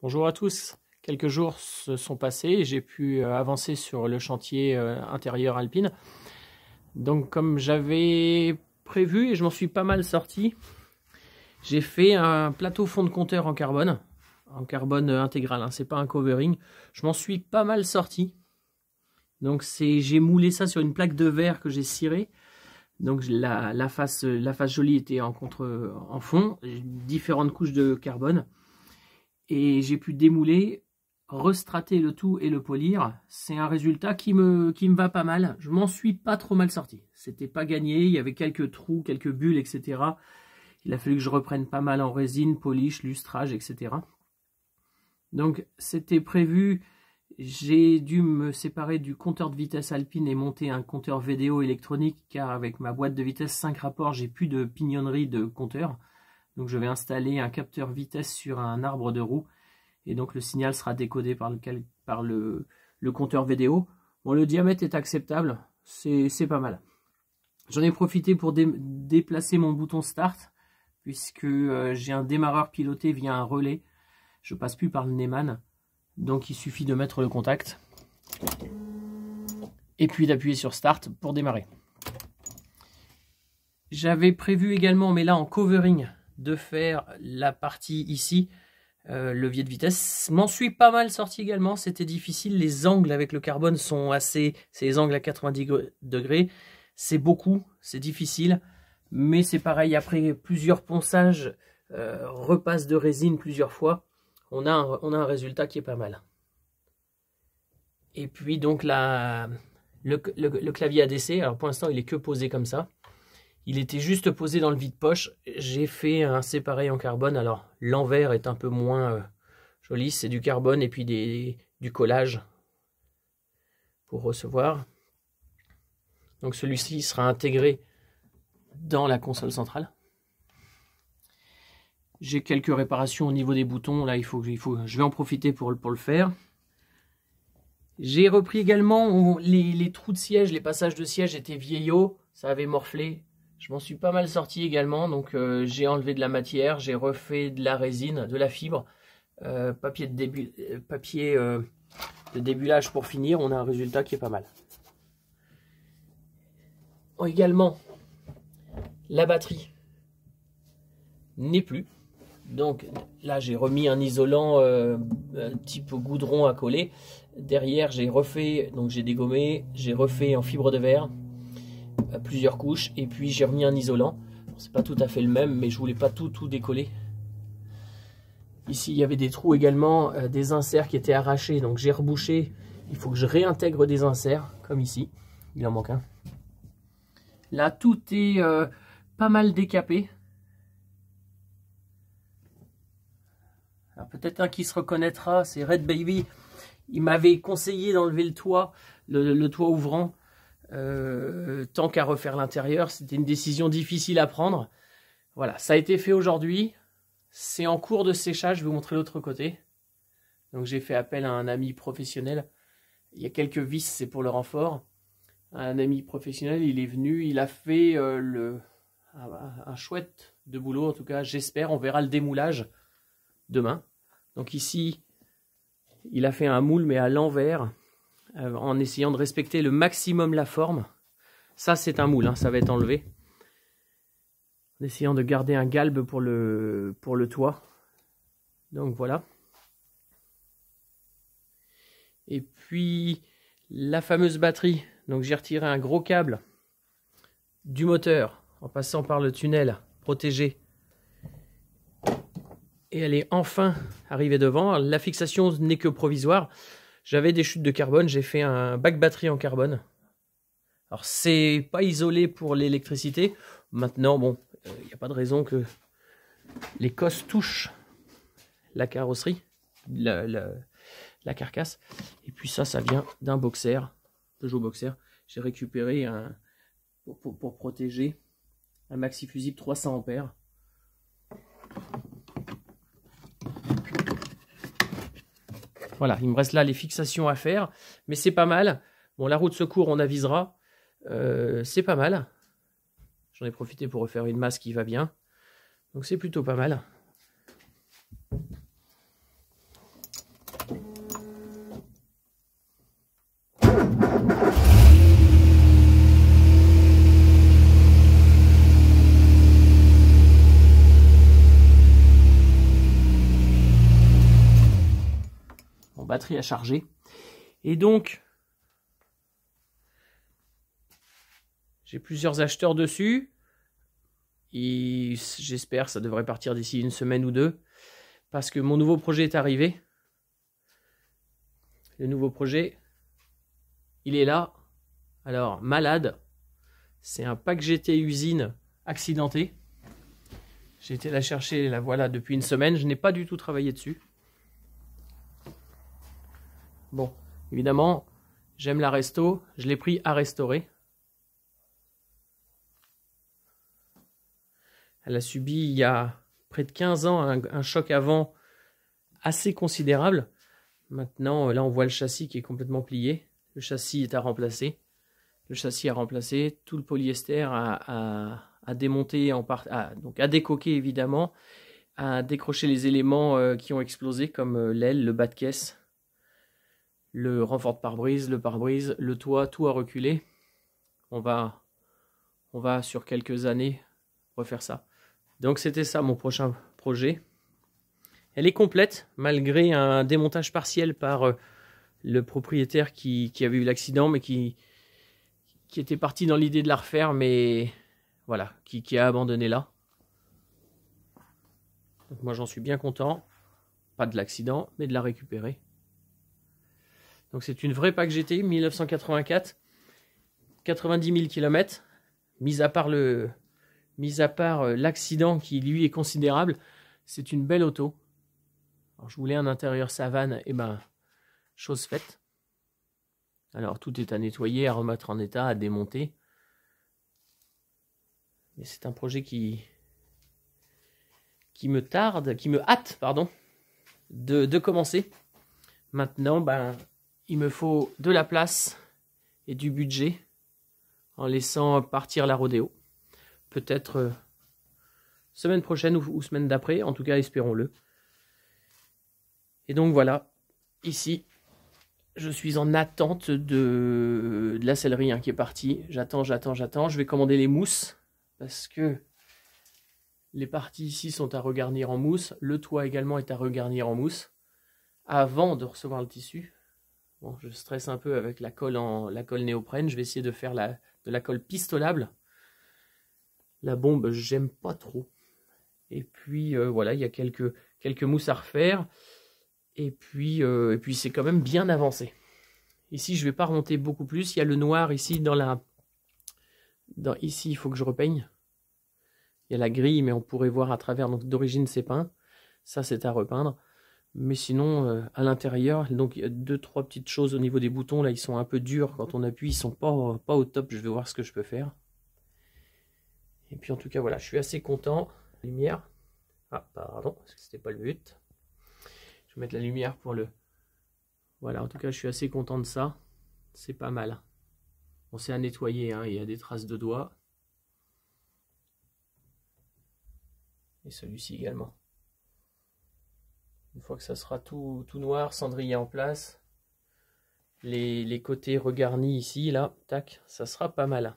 Bonjour à tous. Quelques jours se sont passés et j'ai pu avancer sur le chantier intérieur Alpine. Donc comme j'avais prévu et je m'en suis pas mal sorti, j'ai fait un plateau fond de compteur en carbone intégral, hein, c'est pas un covering. Je m'en suis pas mal sorti. Donc j'ai moulé ça sur une plaque de verre que j'ai cirée. Donc la face jolie était en fond, différentes couches de carbone. Et j'ai pu démouler, restrater le tout et le polir. C'est un résultat qui me va pas mal. Je m'en suis pas trop mal sorti. C'était pas gagné, il y avait quelques trous, quelques bulles, etc. Il a fallu que je reprenne pas mal en résine, polish, lustrage, etc. Donc c'était prévu. J'ai dû me séparer du compteur de vitesse Alpine et monter un compteur VDO électronique, car avec ma boîte de vitesse 5 rapports, j'ai plus de pignonnerie de compteur. Donc je vais installer un capteur vitesse sur un arbre de roue et donc le signal sera décodé par le compteur VDO. Bon, le diamètre est acceptable, c'est pas mal. J'en ai profité pour déplacer mon bouton start, puisque j'ai un démarreur piloté via un relais. Je passe plus par le Neumann, donc il suffit de mettre le contact et puis d'appuyer sur start pour démarrer. J'avais prévu également, mais là en covering, de faire la partie ici, levier de vitesse. M'en suis pas mal sorti également, c'était difficile. Les angles avec le carbone sont c'est les angles à 90 degrés. C'est beaucoup, c'est difficile, mais c'est pareil, après plusieurs ponçages, repasse de résine plusieurs fois, on a un résultat qui est pas mal. Et puis donc le clavier ADC, alors pour l'instant il est que posé comme ça. Il était juste posé dans le vide-poche. J'ai fait un séparé en carbone. Alors, l'envers est un peu moins joli. C'est du carbone et puis du collage pour recevoir. Donc, celui-ci sera intégré dans la console centrale. J'ai quelques réparations au niveau des boutons. Là, je vais en profiter pour le faire. J'ai repris également les trous de siège. Les passages de siège étaient vieillots. Ça avait morflé. Je m'en suis pas mal sorti également, donc j'ai enlevé de la matière, j'ai refait de la résine, de la fibre, papier de débulage pour finir. On a un résultat qui est pas mal. Également, la batterie n'est plus. Donc là, j'ai remis un isolant type goudron à coller. Derrière, j'ai refait, donc j'ai dégommé, j'ai refait en fibre de verre. Plusieurs couches, et puis j'ai remis un isolant. C'est pas tout à fait le même, mais je voulais pas tout décoller. Ici il y avait des trous également, des inserts qui étaient arrachés, donc j'ai rebouché. Il faut que je réintègre des inserts comme ici, il en manque un. Là tout est pas mal décapé. Alors peut-être un qui se reconnaîtra, c'est Red Baby. Il m'avait conseillé d'enlever le toit, le toit ouvrant. Tant qu'à refaire l'intérieur, c'était une décision difficile à prendre. Voilà, ça a été fait aujourd'hui. C'est en cours de séchage, je vais vous montrer l'autre côté. Donc j'ai fait appel à un ami professionnel. Il y a quelques vis, c'est pour le renfort. Un ami professionnel, il est venu, il a fait un chouette de boulot, en tout cas, j'espère. On verra le démoulage demain. Donc ici, il a fait un moule, mais à l'envers, en essayant de respecter le maximum la forme. Ça, c'est un moule, hein, ça va être enlevé. En essayant de garder un galbe pour le toit. Donc voilà. Et puis, la fameuse batterie. Donc j'ai retiré un gros câble du moteur en passant par le tunnel protégé. Et elle est enfin arrivée devant. La fixation n'est que provisoire. J'avais des chutes de carbone, j'ai fait un bac batterie en carbone. Alors c'est pas isolé pour l'électricité. Maintenant, bon, il n'y a pas de raison que les cosses touchent la carrosserie, la carcasse. Et puis ça vient d'un boxer, Peugeot Boxer. J'ai récupéré pour protéger un maxi fusible 300 ampères. Voilà, il me reste là les fixations à faire, mais c'est pas mal. Bon, la roue de secours, on avisera. C'est pas mal. J'en ai profité pour refaire une masse qui va bien. Donc c'est plutôt pas mal. batterie à charger. Et donc, j'ai plusieurs acheteurs dessus. Et j'espère que ça devrait partir d'ici une semaine ou deux. Parce que mon nouveau projet est arrivé. Le nouveau projet, il est là. Alors, malade. C'est un pack GT usine accidenté. J'ai été la chercher, la voilà, depuis une semaine. Je n'ai pas du tout travaillé dessus. Bon, évidemment, j'aime la resto. Je l'ai pris à restaurer. Elle a subi, il y a près de 15 ans, un choc à vent assez considérable. Maintenant, là, on voit le châssis qui est complètement plié. Le châssis est à remplacer. Le châssis à remplacer. Tout le polyester à démonter, donc à décoquer évidemment, à décrocher les éléments qui ont explosé, comme l'aile, le bas de caisse, le renfort de pare-brise, le toit, tout à reculer. On va sur quelques années refaire ça. Donc c'était ça mon prochain projet. Elle est complète, malgré un démontage partiel par le propriétaire qui avait eu l'accident, mais qui était parti dans l'idée de la refaire, mais voilà, qui a abandonné là. Donc moi j'en suis bien content. Pas de l'accident, mais de la récupérer. Donc c'est une vraie Pack GT 1984. 90 000 km. Mis à part l'accident qui lui est considérable, c'est une belle auto. Alors, je voulais un intérieur savane, et ben, chose faite. Alors tout est à nettoyer, à remettre en état, à démonter. Mais c'est un projet qui me hâte, pardon, de commencer. Maintenant, ben, il me faut de la place et du budget en laissant partir la rodéo. Peut-être semaine prochaine ou semaine d'après, en tout cas espérons-le. Et donc voilà, ici, je suis en attente de la sellerie qui est partie. J'attends. Je vais commander les mousses parce que les parties ici sont à regarnir en mousse. Le toit également est à regarnir en mousse avant de recevoir le tissu. Bon, je stresse un peu avec la colle néoprène. Je vais essayer de faire de la colle pistolable. La bombe, j'aime pas trop. Et puis voilà, il y a quelques mousses à refaire. Et puis c'est quand même bien avancé. Ici, je ne vais pas remonter beaucoup plus. Il y a le noir ici ici, il faut que je repeigne. Il y a la grille, mais on pourrait voir à travers. Donc d'origine, c'est peint. Ça, c'est à repeindre. Mais sinon, à l'intérieur, donc il y a 2-3 petites choses au niveau des boutons. Là, ils sont un peu durs. Quand on appuie, ils sont pas au top. Je vais voir ce que je peux faire. Et puis en tout cas, voilà, je suis assez content. Lumière. Ah, pardon, parce que c'était pas le but. Je vais mettre la lumière pour le... Voilà, en tout cas, je suis assez content de ça. C'est pas mal. Bon, c'est à nettoyer, hein. Il y a des traces de doigts. Et celui-ci également. Une fois que ça sera tout noir, cendrier en place, les côtés regarnis ici, là, tac, ça sera pas mal.